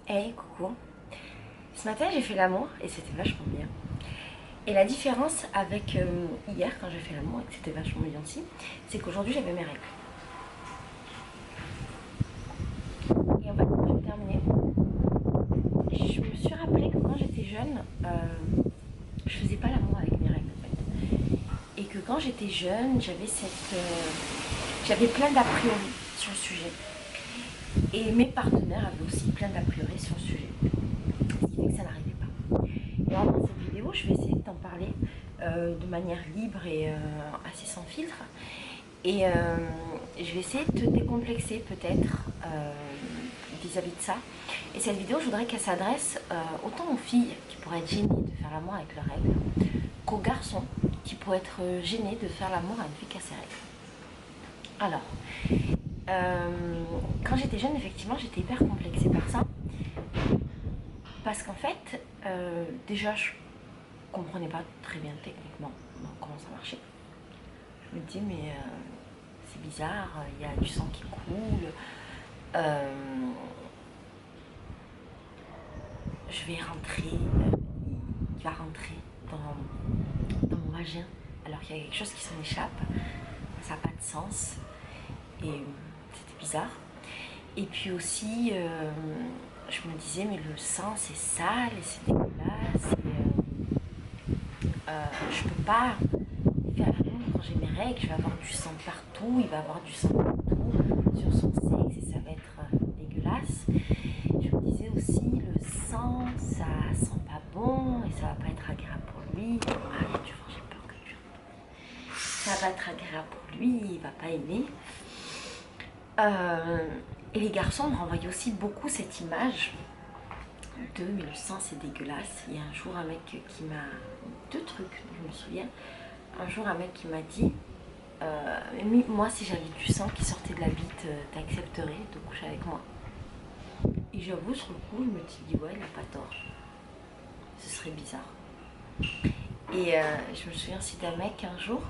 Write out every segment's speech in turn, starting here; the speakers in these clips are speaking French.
Hey, coucou. Ce matin, j'ai fait l'amour et c'était vachement bien. Et la différence avec hier, quand j'ai fait l'amour et que c'était vachement bien aussi, c'est qu'aujourd'hui, j'avais mes règles. Et en fait, quand j'ai terminé, je me suis rappelé que quand j'étais jeune, je faisais pas l'amour avec mes règles, en fait. Et que quand j'étais jeune, j'avais plein d'a priori sur le sujet. Et mes partenaires avaient aussi plein d'a priori sur le sujet. Ce qui fait que ça n'arrivait pas. Et alors, dans cette vidéo, je vais essayer de t'en parler de manière libre et assez sans filtre. Et je vais essayer de te décomplexer peut-être vis-à-vis de ça. Et cette vidéo, je voudrais qu'elle s'adresse autant aux filles qui pourraient être gênées de faire l'amour avec leurs règles, qu'aux garçons qui pourraient être gênés de faire l'amour à une fille qui a ses règles. Alors, quand j'étais jeune, effectivement, j'étais hyper complexée par ça. Parce qu'en fait, déjà, je comprenais pas très bien techniquement comment ça marchait. Je me disais, mais c'est bizarre, il y a du sang qui coule. Je vais rentrer, il va rentrer dans mon vagin alors qu'il y a quelque chose qui s'en échappe. Ça n'a pas de sens. Et c'était bizarre. Et puis aussi, je me disais, mais le sang c'est sale et c'est dégueulasse. Et je peux pas faire l'amour quand j'ai mes règles. Je vais avoir du sang partout, il va avoir du sang partout sur son sexe et ça va être dégueulasse. Je me disais aussi, le sang, ça sent pas bon et ça va pas être agréable pour lui. Ah, j'ai peur que tu... Ça va pas être agréable pour lui, il va pas aimer. Et les garçons me renvoyaient aussi beaucoup cette image de mais le sang c'est dégueulasse. Il y a un jour un mec qui m'a... Deux trucs, je me souviens. Un jour un mec qui m'a dit moi si j'avais du sang qui sortait de la bite, t'accepterais de coucher avec moi? Et j'avoue sur le coup je me suis dit ouais il a pas tort. Ce serait bizarre. Et je me souviens aussi d'un mec un jour,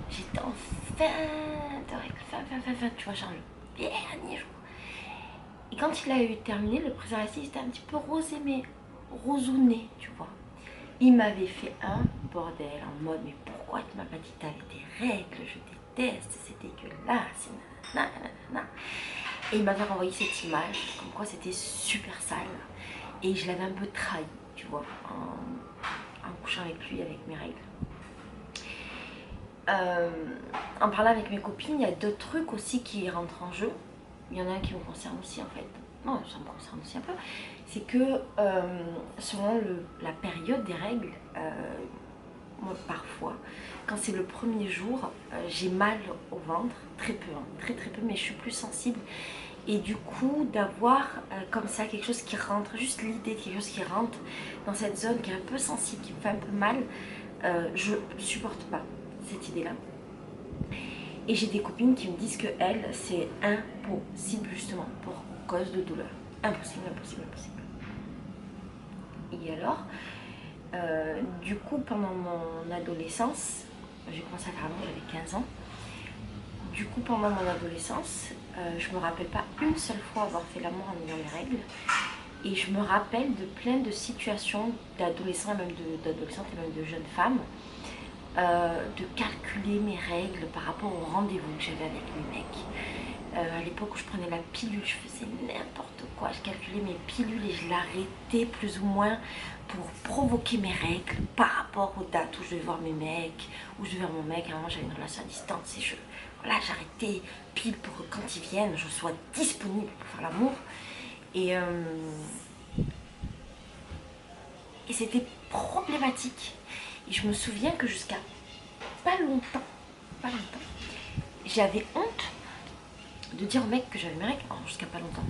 j'étais en fin de règle, tu vois, genre le dernier jour. Et quand il a eu terminé, le préservatif était un petit peu rosé, mais rosouné, tu vois. Il m'avait fait un bordel en mode, mais pourquoi tu m'as pas dit que t'avais des règles? Je déteste, c'est dégueulasse. Et il m'avait renvoyé cette image, comme quoi c'était super sale. Et je l'avais un peu trahi, tu vois, en couchant avec lui, avec mes règles. En parlant avec mes copines, il y a d'autres trucs aussi qui rentrent en jeu. Il y en a un qui me concerne aussi en fait. Non, ça me concerne aussi un peu. C'est que selon la période des règles, moi parfois, quand c'est le premier jour, j'ai mal au ventre, très peu, hein, très peu, mais je suis plus sensible. Et du coup, d'avoir comme ça quelque chose qui rentre, juste l'idée de quelque chose qui rentre dans cette zone qui est un peu sensible, qui me fait un peu mal, je supporte pas cette idée-là. Et j'ai des copines qui me disent que elles, c'est impossible justement pour cause de douleur. Impossible, impossible, impossible. Et alors, du coup, pendant mon adolescence, j'ai commencé à faire l'amour, j'avais 15 ans. Du coup, pendant mon adolescence, je me rappelle pas une seule fois avoir fait l'amour en ayant mes règles. Et je me rappelle de plein de situations d'adolescents, même d'adolescentes et même de jeunes femmes, de calculer mes règles par rapport au rendez-vous que j'avais avec mes mecs. À l'époque où je prenais la pilule, je faisais n'importe quoi. Je calculais mes pilules et je l'arrêtais plus ou moins pour provoquer mes règles par rapport aux dates où je devais voir mes mecs, où je devais voir mon mec. À un moment, j'avais une relation à distance et voilà, j'arrêtais pile pour que quand ils viennent, je sois disponible pour faire l'amour. Et c'était problématique. Et je me souviens que jusqu'à pas longtemps, j'avais honte de dire au mec que j'avais mes règles. Jusqu'à pas longtemps.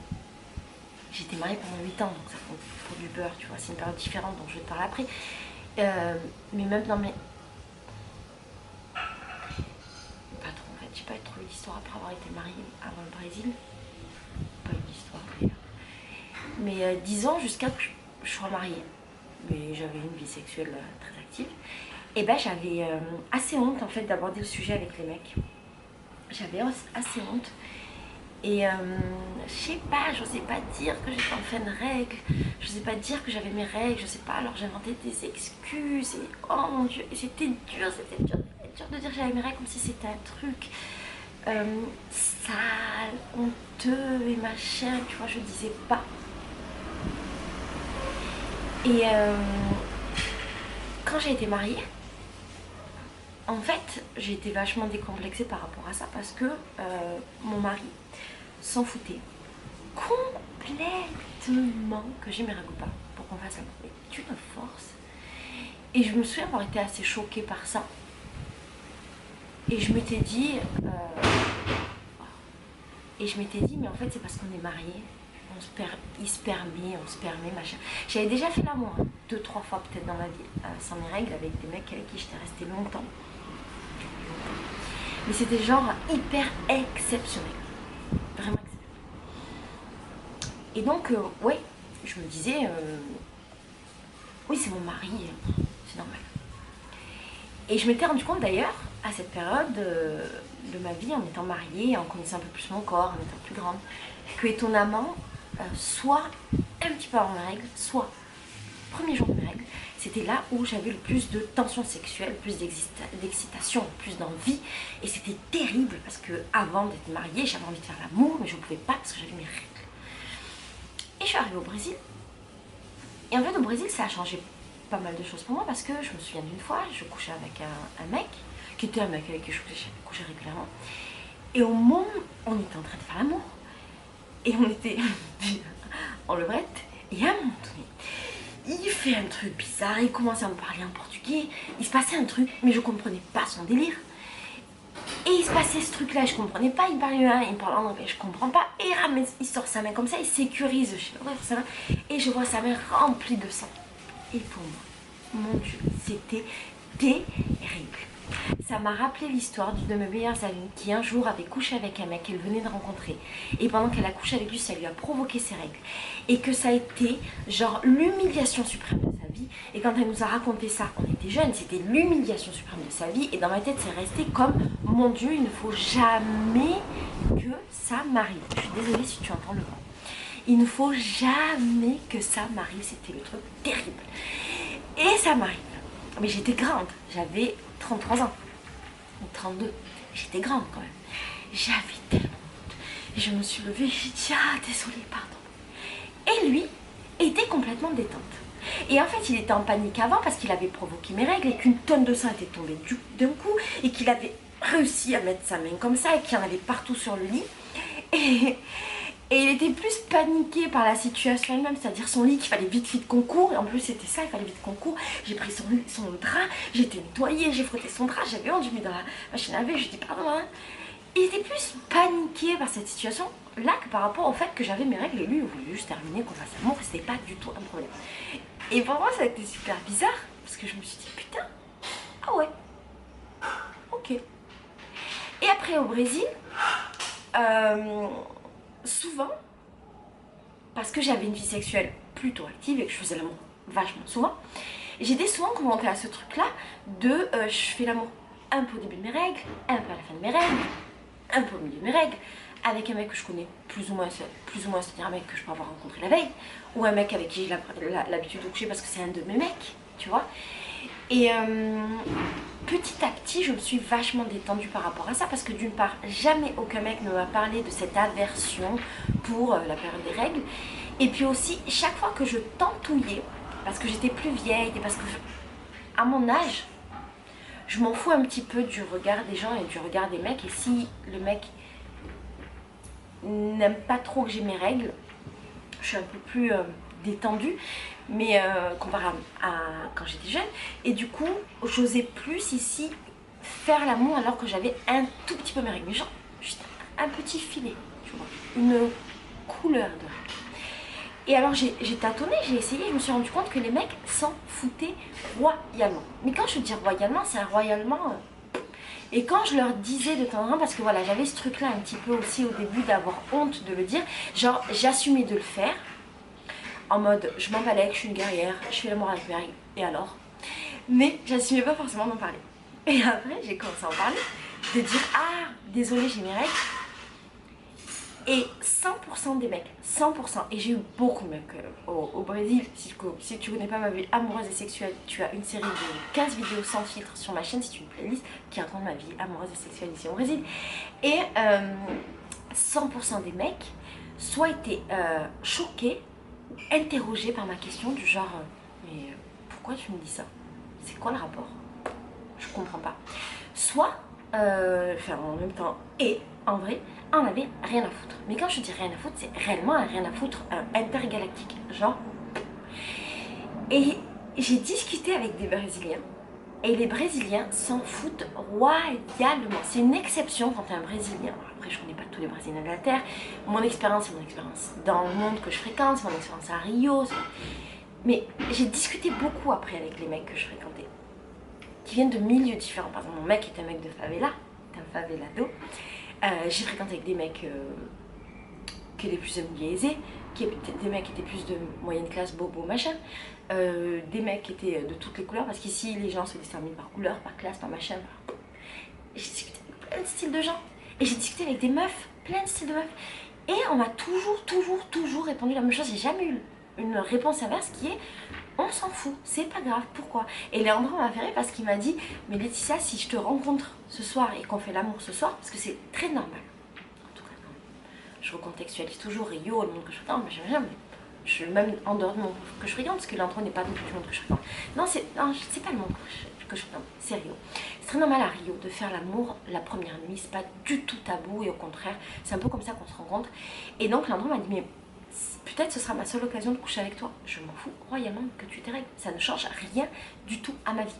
J'étais mariée pendant 8 ans, donc ça compte pour du beurre, tu vois. C'est une période différente, donc je vais te parler après. Mais même dans mes... Pas trop, en fait. J'ai pas eu trop d'histoire après avoir été mariée avant le Brésil. Pas eu d'histoire, d'ailleurs. Mais disons jusqu'à que je sois mariée. Mais j'avais une vie sexuelle très active. Et ben j'avais assez honte en fait d'aborder le sujet avec les mecs. J'avais assez honte. Et je sais pas, j'osais pas dire que j'étais en fin de règle, j'osais pas dire que j'avais mes règles, je sais pas, alors j'inventais des excuses, et oh mon dieu, et c'était dur de dire que j'avais mes règles comme si c'était un truc sale, honteux et machin, tu vois, je disais pas. Et quand j'ai été mariée, en fait, j'ai été vachement décomplexée par rapport à ça parce que mon mari s'en foutait complètement que j'ai mes règles ou pas pour qu'on fasse l'amour. Mais tu me forces. Et je me souviens avoir été assez choquée par ça. Et je m'étais dit, mais en fait c'est parce qu'on est mariés. Il se permet, machin. J'avais déjà fait l'amour, hein, 2-3 fois peut-être dans ma vie, sans mes règles, avec des mecs avec qui j'étais restée longtemps. Mais c'était genre hyper exceptionnel. Vraiment exceptionnel. Et donc, ouais, je me disais, oui, c'est mon mari, c'est normal. Et je m'étais rendu compte d'ailleurs, à cette période de ma vie, en étant mariée, en connaissant un peu plus mon corps, en étant plus grande, que étonnamment, soit un petit peu avant mes règles, soit premier jour de mes règles, c'était là où j'avais le plus de tension sexuelle, plus d'excitation, plus d'envie. Et c'était terrible parce que avant d'être mariée, j'avais envie de faire l'amour, mais je ne pouvais pas parce que j'avais mes règles. Et je suis arrivée au Brésil. Et en fait, au Brésil, ça a changé pas mal de choses pour moi parce que je me souviens d'une fois, je couchais avec un mec, qui était un mec avec qui je couchais régulièrement. Et au moment où on était en train de faire l'amour, et on était en levrette, et à un moment donné, il fait un truc bizarre, il commence à me parler en portugais, il se passait un truc, mais je comprenais pas son délire. Et il se passait ce truc là, je comprenais pas, il parlait il parle en anglais, je comprends pas, et il sort sa main comme ça, il sécurise, je sais pas quoi, sa main, et je vois sa main remplie de sang. Et pour moi, mon Dieu, c'était terrible. Ça m'a rappelé l'histoire d'une de mes meilleures amies qui un jour avait couché avec un mec qu'elle venait de rencontrer. Et pendant qu'elle a couché avec lui, ça lui a provoqué ses règles. Et que ça a été genre l'humiliation suprême de sa vie. Et quand elle nous a raconté ça, on était jeunes, c'était l'humiliation suprême de sa vie. Et dans ma tête, c'est resté comme, mon Dieu, il ne faut jamais que ça m'arrive. Je suis désolée si tu entends le vent. Il ne faut jamais que ça m'arrive. C'était le truc terrible. Et ça m'arrive. Mais j'étais grande, j'avais 33 ans, ou 32, j'étais grande quand même. J'avais tellement honte. Et je me suis levée et j'ai dit, ah désolée, pardon. Et lui était complètement détente. Et en fait, il était en panique avant parce qu'il avait provoqué mes règles et qu'une tonne de sang était tombée d'un coup et qu'il avait réussi à mettre sa main comme ça et qu'il y en avait partout sur le lit. Et il était plus paniqué par la situation elle-même, c'est-à-dire son lit qu'il fallait vite qu'on court. Et en plus c'était ça, il fallait vite qu'on court. J'ai pris son drap, j'ai été nettoyée, j'ai frotté son drap, j'avais honte, j'ai mis dans la machine à laver, je lui dis pardon. Hein. Il était plus paniqué par cette situation-là que par rapport au fait que j'avais mes règles et lui il voulait juste terminer, qu'on fasse l'amour, c'était pas du tout un problème. Et pour moi ça a été super bizarre, parce que je me suis dit putain, ah ouais, ok. Et après au Brésil, souvent, parce que j'avais une vie sexuelle plutôt active et que je faisais l'amour vachement souvent, j'étais souvent confrontée à ce truc là de je fais l'amour un peu au début de mes règles, un peu à la fin de mes règles, un peu au milieu de mes règles, avec un mec que je connais plus ou moins, c'est-à-dire un mec que je peux avoir rencontré la veille, ou un mec avec qui j'ai l'habitude de coucher parce que c'est un de mes mecs, tu vois. Et petit à petit, je me suis vachement détendue par rapport à ça parce que d'une part, jamais aucun mec ne m'a parlé de cette aversion pour la période des règles. Et puis aussi, chaque fois que je tentouillais, parce que j'étais plus vieille et parce que à mon âge, je m'en fous un petit peu du regard des gens et du regard des mecs. Et si le mec n'aime pas trop que j'ai mes règles, je suis un peu plus détendue, mais comparé à quand j'étais jeune. Et du coup, j'osais plus ici faire l'amour alors que j'avais un tout petit peu mes règles. Mais genre, juste un petit filet, tu vois, une couleur de règles. Et alors j'ai tâtonné, j'ai essayé, je me suis rendu compte que les mecs s'en foutaient royalement. Mais quand je dis royalement, c'est un royalement... Et quand je leur disais de temps en temps, parce que voilà, j'avais ce truc là un petit peu aussi au début d'avoir honte de le dire, genre j'assumais de le faire, en mode je m'en balèque, je suis une guerrière, je fais l'amour avec mes règles, et alors? Mais j'assumais pas forcément d'en parler. Et après j'ai commencé à en parler, de dire ah désolé j'ai mes règles. Et 100% des mecs, 100%, et j'ai eu beaucoup de mecs au Brésil. Si tu connais pas ma vie amoureuse et sexuelle, tu as une série de 15 vidéos sans filtre sur ma chaîne, c'est une playlist qui raconte ma vie amoureuse et sexuelle ici au Brésil. Et 100% des mecs soit étaient choqués, interrogés par ma question du genre mais pourquoi tu me dis ça? C'est quoi le rapport? Je comprends pas. Soit, en même temps, et en vrai, on avait rien à foutre. Mais quand je dis rien à foutre, c'est réellement un rien à foutre intergalactique. Genre. Et j'ai discuté avec des Brésiliens. Et les Brésiliens s'en foutent royalement. C'est une exception quand tu es un Brésilien. Alors après, je connais pas tous les Brésiliens de la Terre. Mon expérience, c'est mon expérience dans le monde que je fréquente, c'est mon expérience à Rio. Mais j'ai discuté beaucoup après avec les mecs que je fréquentais, qui viennent de milieux différents. Par exemple, mon mec est un mec de favela, c'est un favelado. J'ai fréquenté avec des mecs qui étaient plus de milieux aisés, des mecs qui étaient plus de moyenne classe, bobo, machin. Des mecs qui étaient de toutes les couleurs, parce qu'ici les gens se distinguent par couleur, par classe, par machin. J'ai discuté avec plein de styles de gens. Et j'ai discuté avec des meufs, plein de styles de meufs. Et on m'a toujours répondu la même chose. J'ai jamais eu une réponse inverse qui est on s'en fout, c'est pas grave, pourquoi? Et Léandre m'a fait rire parce qu'il m'a dit mais Laetitia, si je te rencontre ce soir et qu'on fait l'amour ce soir, parce que c'est très normal, en tout cas quand même. Je recontextualise toujours Rio, le monde que je fréquente, mais j'aime bien. Je suis même en dehors du monde que je fréquente, parce que Léandre n'est pas non plus du monde que je fréquente. Non, c'est pas le monde que je fréquente, c'est Rio. C'est très normal à Rio de faire l'amour la première nuit, c'est pas du tout tabou et au contraire, c'est un peu comme ça qu'on se rencontre. Et donc Léandre m'a dit mais peut-être ce sera ma seule occasion de coucher avec toi. Je m'en fous royalement que tu t'aies règles. Ça ne change rien du tout à ma vie.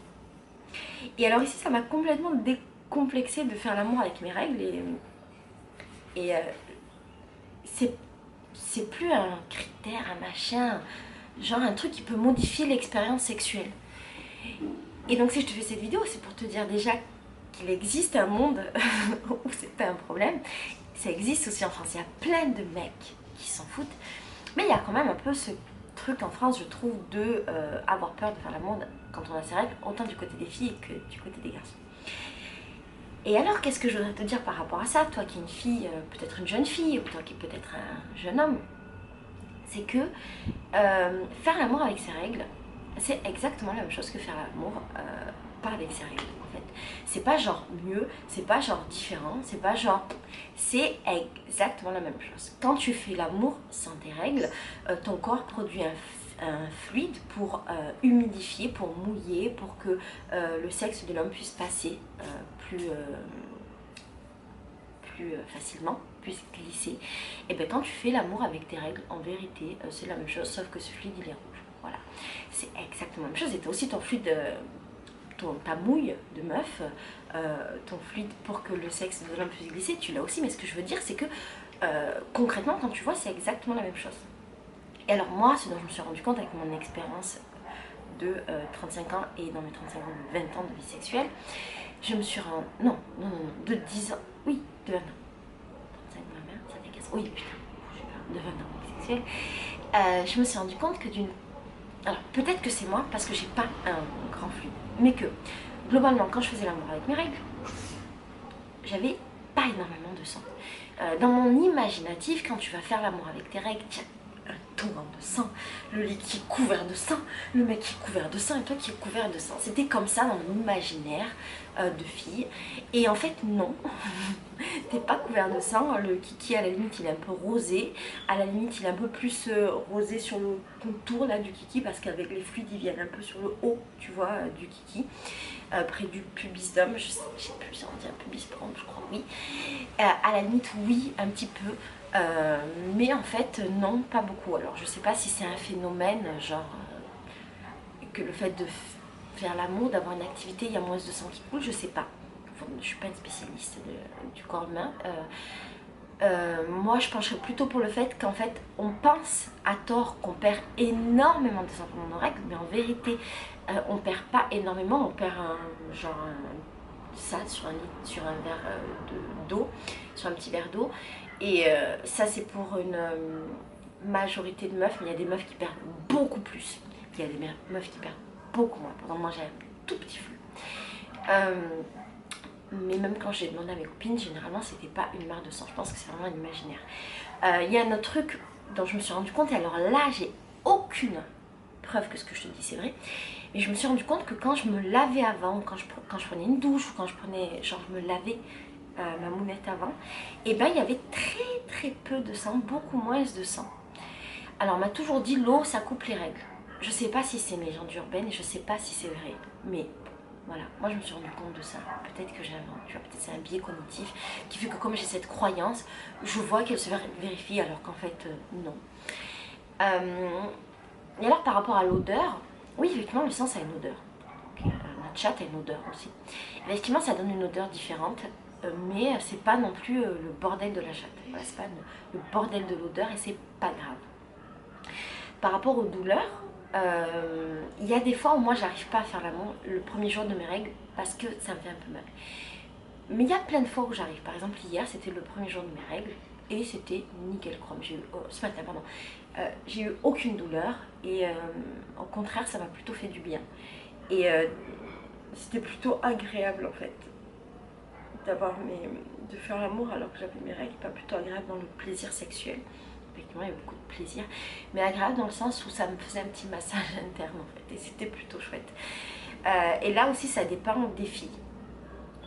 Et alors ici, ça m'a complètement décomplexé de faire l'amour avec mes règles. Et c'est plus un critère, un machin, genre un truc qui peut modifier l'expérience sexuelle. Et donc si je te fais cette vidéo, c'est pour te dire déjà qu'il existe un monde où c'est pas un problème. Ça existe aussi en France. Il y a plein de mecs qui s'en foutent. Mais il y a quand même un peu ce truc en France, je trouve, de avoir peur de faire l'amour quand on a ses règles, autant du côté des filles que du côté des garçons. Et alors, qu'est-ce que je voudrais te dire par rapport à ça, toi qui es une fille, peut-être une jeune fille, ou toi qui es peut-être un jeune homme, c'est que faire l'amour avec ses règles, c'est exactement la même chose que faire l'amour pas avec ses règles. En fait, c'est pas genre mieux, c'est pas genre différent, c'est pas genre, c'est exactement la même chose. Quand tu fais l'amour sans tes règles, ton corps produit un fluide pour humidifier, pour mouiller, pour que le sexe de l'homme puisse passer plus facilement, puisse glisser. Et bien quand tu fais l'amour avec tes règles, en vérité, c'est la même chose, sauf que ce fluide il est rouge. Voilà, c'est exactement la même chose. Et t'as aussi ton fluide, ta mouille de meuf, ton fluide pour que le sexe de l'homme puisse glisser, tu l'as aussi. Mais ce que je veux dire, c'est que concrètement, quand tu vois, c'est exactement la même chose. Et alors moi, ce dont je me suis rendu compte avec mon expérience de 35 ans et dans mes 35 ans de 20 ans de vie sexuelle, je me suis rendu... Non, de 10 ans, oui, de 20 ans. 35 de ma mère, ça fait 15... Oui, putain, je sais pas, de 20 ans de vie sexuelle. Je me suis rendu compte que d'une... Alors, peut-être que c'est moi, parce que j'ai pas un grand flux, mais que, globalement, quand je faisais l'amour avec mes règles, j'avais pas énormément de sang. Dans mon imaginatif, quand tu vas faire l'amour avec tes règles, tiens, un torrent de sang, le lit qui est couvert de sang, le mec qui est couvert de sang et toi qui es couvert de sang. C'était comme ça dans mon imaginaire de fille. Et en fait, non, t'es pas couvert de sang. Le kiki, à la limite, il est un peu rosé. À la limite, il est un peu plus rosé sur le contour là du kiki parce qu'avec les fluides, ils viennent un peu sur le haut, tu vois, du kiki. Près du pubis d'homme, je sais plus si on dit un pubis prendre, je crois, oui. À la limite, oui, un petit peu. Mais en fait non, pas beaucoup. Alors je sais pas si c'est un phénomène genre que le fait de faire l'amour, d'avoir une activité, il y a moins de sang qui coule, je sais pas. Je suis pas une spécialiste du corps humain. Moi je pencherais plutôt pour le fait qu'en fait on pense à tort qu'on perd énormément de sang pendant nos règles, mais en vérité on perd pas énormément, on perd ça sur un verre d'eau, sur un petit verre d'eau. Et ça c'est pour une majorité de meufs, mais il y a des meufs qui perdent beaucoup plus. Il y a des meufs qui perdent beaucoup moins. Pendant moi j'ai un tout petit flux. mais même quand j'ai demandé à mes copines, généralement c'était pas une mare de sang, je pense que c'est vraiment un imaginaire. Il y a un autre truc dont je me suis rendu compte, et alors là j'ai aucune preuve que ce que je te dis c'est vrai, mais je me suis rendu compte que quand je me lavais avant, quand je prenais une douche, ou quand je prenais, genre je me lavais ma mounette avant, et ben il y avait très peu de sang, beaucoup moins de sang. Alors on m'a toujours dit l'eau ça coupe les règles. Je sais pas si c'est une légende urbaine et je sais pas si c'est vrai, mais voilà, moi je me suis rendu compte de ça. Peut-être que j'invente, tu vois, peut-être c'est un biais cognitif qui fait que comme j'ai cette croyance, je vois qu'elle se vérifie alors qu'en fait non. Et alors par rapport à l'odeur, oui effectivement le sang ça a une odeur. Notre chatte a une odeur aussi. Effectivement ça donne une odeur différente, mais c'est pas non plus le bordel de la chatte. Voilà, c'est pas le bordel de l'odeur et c'est pas grave. Par rapport aux douleurs, il y a des fois où moi j'arrive pas à faire l'amour le premier jour de mes règles parce que ça me fait un peu mal. Mais il y a plein de fois où j'arrive. Par exemple hier c'était le premier jour de mes règles et c'était nickel chrome. Ce matin pardon, j'ai eu aucune douleur et au contraire ça m'a plutôt fait du bien. Et c'était plutôt agréable en fait de faire l'amour alors que j'avais mes règles, pas plutôt agréable dans le plaisir sexuel. Effectivement, il y a beaucoup de plaisir, mais agréable dans le sens où ça me faisait un petit massage interne en fait, et c'était plutôt chouette. Et là aussi, ça dépend des filles.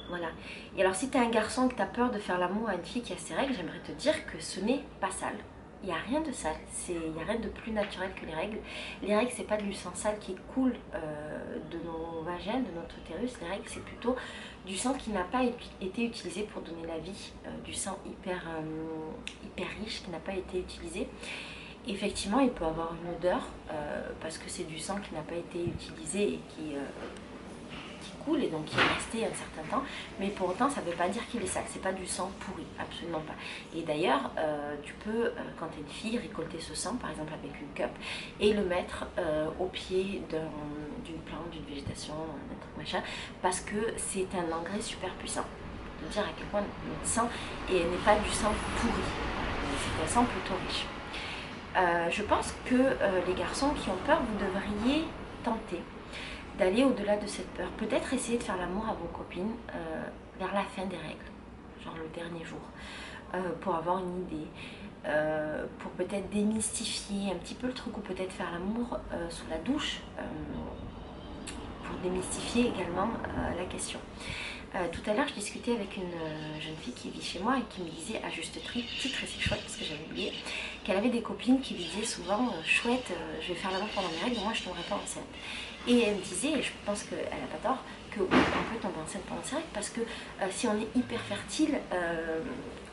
Voilà. Et alors, si tu es un garçon et que tu as peur de faire l'amour à une fille qui a ses règles, j'aimerais te dire que ce n'est pas sale. Il n'y a rien de sale, il n'y a rien de plus naturel que les règles. Les règles, c'est pas du sang sale qui coule de nos vagins, de notre utérus. Les règles, c'est plutôt du sang qui n'a pas été utilisé pour donner la vie, du sang hyper riche qui n'a pas été utilisé. Effectivement, il peut avoir une odeur parce que c'est du sang qui n'a pas été utilisé et qui coule et donc qui est resté un certain temps, mais pour autant ça ne veut pas dire qu'il est sale, c'est pas du sang pourri, absolument pas. Et d'ailleurs tu peux quand tu es une fille récolter ce sang par exemple avec une cup et le mettre au pied d'une plante, d'une végétation, d'un truc machin, parce que c'est un engrais super puissant, de dire à quel point notre sang n'est pas du sang pourri, c'est un sang plutôt riche. Je pense que les garçons qui ont peur, vous devriez tenter d'aller au-delà de cette peur. Peut-être essayer de faire l'amour à vos copines vers la fin des règles, genre le dernier jour, pour avoir une idée, pour peut-être démystifier un petit peu le truc, ou peut-être faire l'amour sous la douche, pour démystifier également la question. Tout à l'heure, je discutais avec une jeune fille qui vit chez moi et qui me disait à juste titre, et c'est chouette parce que j'avais oublié, qu'elle avait des copines qui lui disaient souvent chouette, je vais faire l'amour pendant mes règles, moi je ne tomberai pas enceinte. Et elle me disait, et je pense qu'elle n'a pas tort, qu'on peut tomber enceinte pendant ses règles parce que si on est hyper fertile,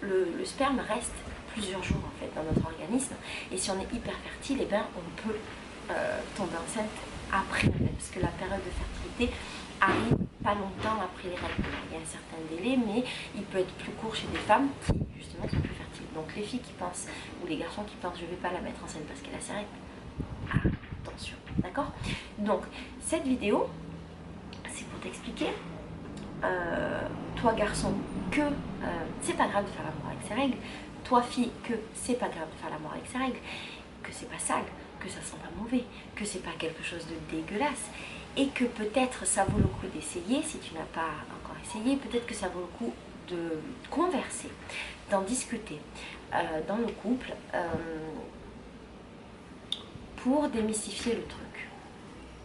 le sperme reste plusieurs jours en fait dans notre organisme, et si on est hyper fertile, eh ben, on peut tomber enceinte après, parce que la période de fertilité arrive pas longtemps après les règles. Il y a un certain délai, mais il peut être plus court chez des femmes qui justement sont plus fertiles. Donc les filles qui pensent, ou les garçons qui pensent je vais pas la mettre enceinte parce qu'elle a ses règles, attention, d'accord? Donc cette vidéo, c'est pour t'expliquer, toi garçon, que c'est pas grave de faire l'amour avec ses règles, toi fille, que c'est pas grave de faire l'amour avec ses règles, que c'est pas sale, que ça sent pas mauvais, que c'est pas quelque chose de dégueulasse, et que peut-être ça vaut le coup d'essayer, si tu n'as pas encore essayé, peut-être que ça vaut le coup de converser, d'en discuter dans le couple pour démystifier le truc.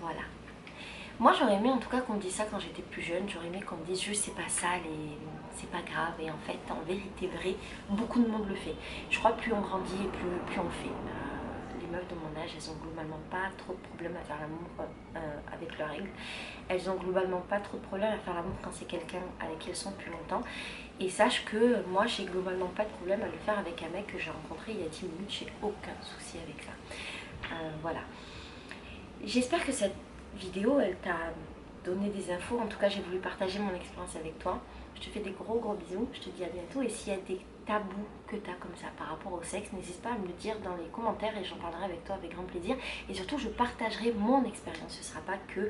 Voilà. Moi j'aurais aimé en tout cas qu'on me dise ça quand j'étais plus jeune, j'aurais aimé qu'on me dise juste c'est pas sale et c'est pas grave, et en fait en vérité vrai, beaucoup de monde le fait. Je crois que plus on grandit et plus on le fait. Les meufs de mon âge, elles ont globalement pas trop de problèmes à faire l'amour avec leurs règles. Elles ont globalement pas trop de problèmes à faire l'amour quand c'est quelqu'un avec qui elles sont depuis longtemps. Et sache que moi j'ai globalement pas de problème à le faire avec un mec que j'ai rencontré il y a 10 minutes, j'ai aucun souci avec ça. Voilà. J'espère que cette vidéo elle t'a donné des infos, en tout cas j'ai voulu partager mon expérience avec toi. Je te fais des gros bisous, je te dis à bientôt, et s'il y a des tabous que tu as comme ça par rapport au sexe, n'hésite pas à me le dire dans les commentaires et j'en parlerai avec toi avec grand plaisir, et surtout je partagerai mon expérience, ce ne sera pas que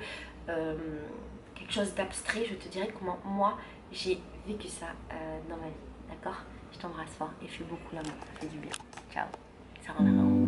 quelque chose d'abstrait, je te dirai comment moi j'ai vécu ça dans ma vie, d'accord? Je t'embrasse fort et fais beaucoup l'amour, ça fait du bien. Ciao, ça rend la main.